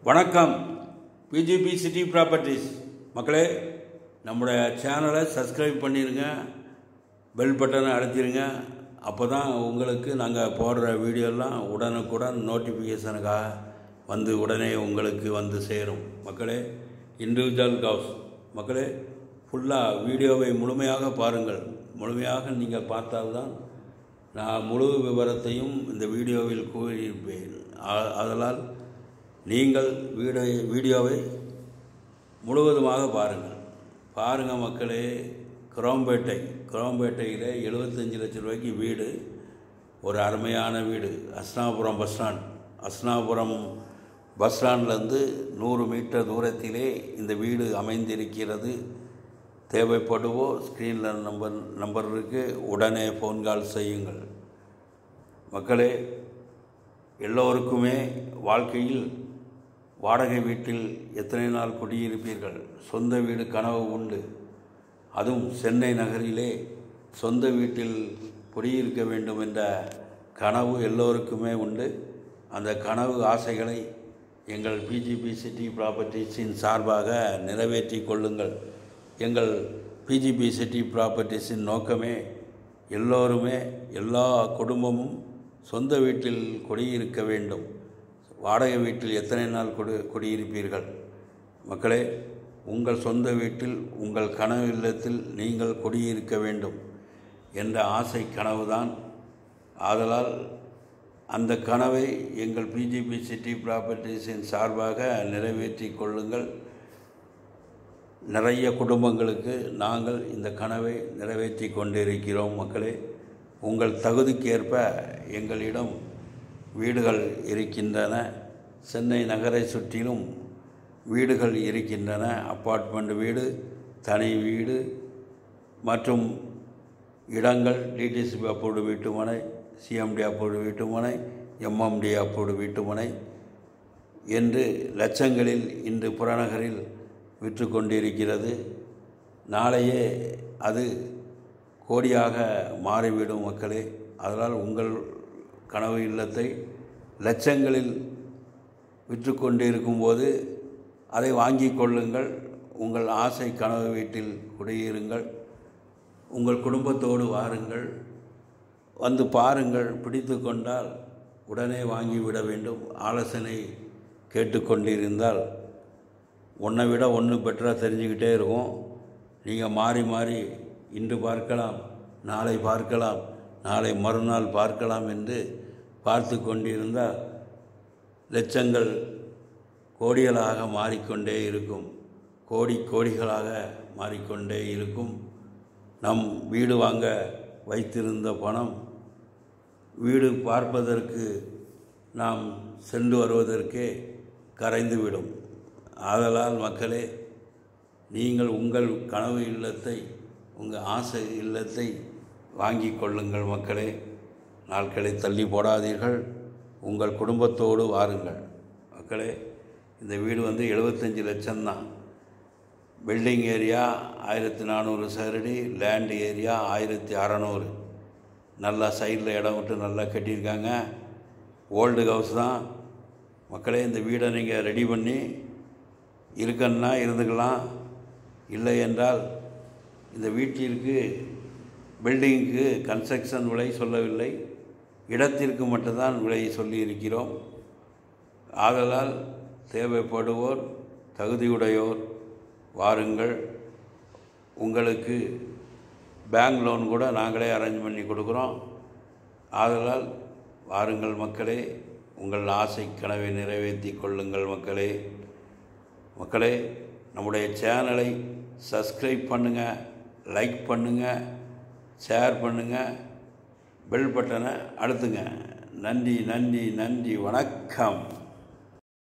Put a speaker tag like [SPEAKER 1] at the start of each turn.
[SPEAKER 1] வணக்கம். PGP city properties மக்களே, நம்முடைய சேனலை சப்ஸ்கிரைப் பண்ணிடுங்க, பெல் பட்டனை அழுத்திடுங்க. அப்போ தான் உங்களுக்கு நாங்கள் போடுற வீடியோலாம் உடனுக்குடன் நோட்டிஃபிகேஷனுக்காக வந்து உடனே உங்களுக்கு வந்து சேரும். மக்களே, இண்டிவிஜுவல் ஹவுஸ் மக்களே, ஃபுல்லாக வீடியோவை முழுமையாக பாருங்கள். முழுமையாக நீங்கள் பார்த்தால்தான் நான் முழு விவரத்தையும் இந்த வீடியோவில் கூறியிருப்பேன். அதனால் நீங்கள் வீடியோவை முழுவதுமாக பாருங்கள் மக்களே. குரோம்பேட்டையில் 75 லட்சம் ரூபாய்க்கு வீடு, ஒரு அருமையான வீடு. அஸ்னாபுரம் பஸ் ஸ்டாண்ட்லேருந்து 100 மீட்டர் தூரத்திலே இந்த வீடு அமைந்திருக்கிறது. தேவைப்படுவோர் ஸ்க்ரீனில் நம்பர் இருக்குது, உடனே ஃபோன் கால் செய்யுங்கள். மக்களே, எல்லோருக்குமே வாழ்க்கையில் வாடகை வீட்டில் எத்தனை நாள் குடியிருப்பீர்கள்? சொந்த வீடு கனவு உண்டு. அதுவும் சென்னை நகரிலே சொந்த வீட்டில் குடியிருக்க வேண்டும் என்ற கனவு எல்லோருக்குமே உண்டு. அந்த கனவு ஆசைகளை எங்கள் பிஜிபி சிட்டி ப்ராப்பர்ட்டிஸின் சார்பாக நிறைவேற்றி கொள்ளுங்கள். எங்கள் பிஜிபி சிட்டி ப்ராப்பர்ட்டிஸின் நோக்கமே எல்லோருமே, எல்லா குடும்பமும் சொந்த வீட்டில் குடியிருக்க வேண்டும். வாடகை வீட்டில் எத்தனை நாள் குடியிருப்பீர்கள்? மக்களே, உங்கள் சொந்த வீட்டில், உங்கள் கனவு இல்லத்தில் நீங்கள் குடியிருக்க வேண்டும் என்ற ஆசை கனவுதான். ஆதலால் அந்த கனவை எங்கள் பிஜிபி சிட்டி ப்ராப்பர்ட்டிஸின் சார்பாக நிறைவேற்றி கொள்ளுங்கள். நிறைய குடும்பங்களுக்கு நாங்கள் இந்த கனவை நிறைவேற்றி கொண்டிருக்கிறோம். மக்களே, உங்கள் தகுதிக்கேற்ப எங்களிடம் வீடுகள் இருக்கின்றன. சென்னை நகரை சுற்றிலும் வீடுகள் இருக்கின்றன. அப்பார்ட்மெண்ட் வீடு, தனி வீடு மற்றும் இடங்கள் டிடிசிபி அப்ரூவ்டு வீட்டுமனை, சிஎம்டி அப்ரூவ்டு வீட்டுமனை, எம்எம்டி அப்ரூவ்டு வீட்டுமனை என்று லட்சங்களில் இன்று புறநகரில் விற்று கொண்டிருக்கிறது. நாளையே அது கோடியாக மாறிவிடும் மக்களே. அதனால் உங்கள் கனவு இல்லத்தை லட்சங்களில் விற்று கொண்டிருக்கும்போது அதை வாங்கி கொள்ளுங்கள். உங்கள் ஆசை கனவு வீட்டில் குடியிருங்கள். உங்கள் குடும்பத்தோடு வாருங்கள், வந்து பாருங்கள். பிடித்து கொண்டால் உடனே வாங்கிவிட வேண்டும். ஆலோசனை கேட்டுக்கொண்டிருந்தால் ஒன்றை விட ஒன்று பெட்டராக தெரிஞ்சுக்கிட்டே இருக்கும். நீங்கள் மாறி இன்று பார்க்கலாம், நாளை பார்க்கலாம், நாளை மறுநாள் பார்க்கலாம் என்று பார்த்து கொண்டிருந்தால் லட்சங்கள் கோடிகளாக மாறிக்கொண்டே இருக்கும். கோடிகளாக மாறிக்கொண்டே இருக்கும். நம் வீடு வாங்க வைத்திருந்த பணம் வீடு பார்ப்பதற்கு நாம் சென்று வருவதற்கே கரைந்துவிடும். ஆதலால் மக்களே, நீங்கள் உங்கள் கனவு இல்லத்தை, உங்கள் ஆசை இல்லத்தை வாங்கி கொள்ளுங்கள். மக்களே, நாட்களை தள்ளி போடாதீர்கள். உங்கள் குடும்பத்தோடு வாருங்கள். மக்களே, இந்த வீடு 75 லட்சம்தான். பில்டிங் ஏரியா 1400 சதுரடி, லேண்ட் ஏரியா 1600. நல்லா சைடில் இடம் விட்டு நல்லா கட்டியிருக்காங்க. ஓல்டு ஹவுஸ் தான் மக்களே. இந்த வீடை நீங்கள் ரெடி பண்ணி இருக்கன்னா இருந்துக்கலாம். இல்லை என்றால் இந்த வீட்டிற்கு, பில்டிங்க்கு கன்ஸ்ட்ரக்ஷன் விலை சொல்லவில்லை, இடத்திற்கு மட்டும்தான் விலை சொல்லியிருக்கிறோம். ஆதலால் தேவைப்படுவோர், தகுதியுடையோர் வாருங்கள். உங்களுக்கு பேங்க் லோன் கூட நாங்களே அரேஞ்ச் பண்ணி கொடுக்குறோம். ஆதலால் வாருங்கள் மக்களே, உங்கள் ஆசை கனவை நிறைவேற்றி கொள்ளுங்கள். மக்களே, நம்முடைய சேனலை சப்ஸ்கிரைப் பண்ணுங்கள், லைக் பண்ணுங்கள், ஷேர் பண்ணுங்கள், பெல் பட்டனை அழுத்துங்க. நன்றி. வணக்கம்.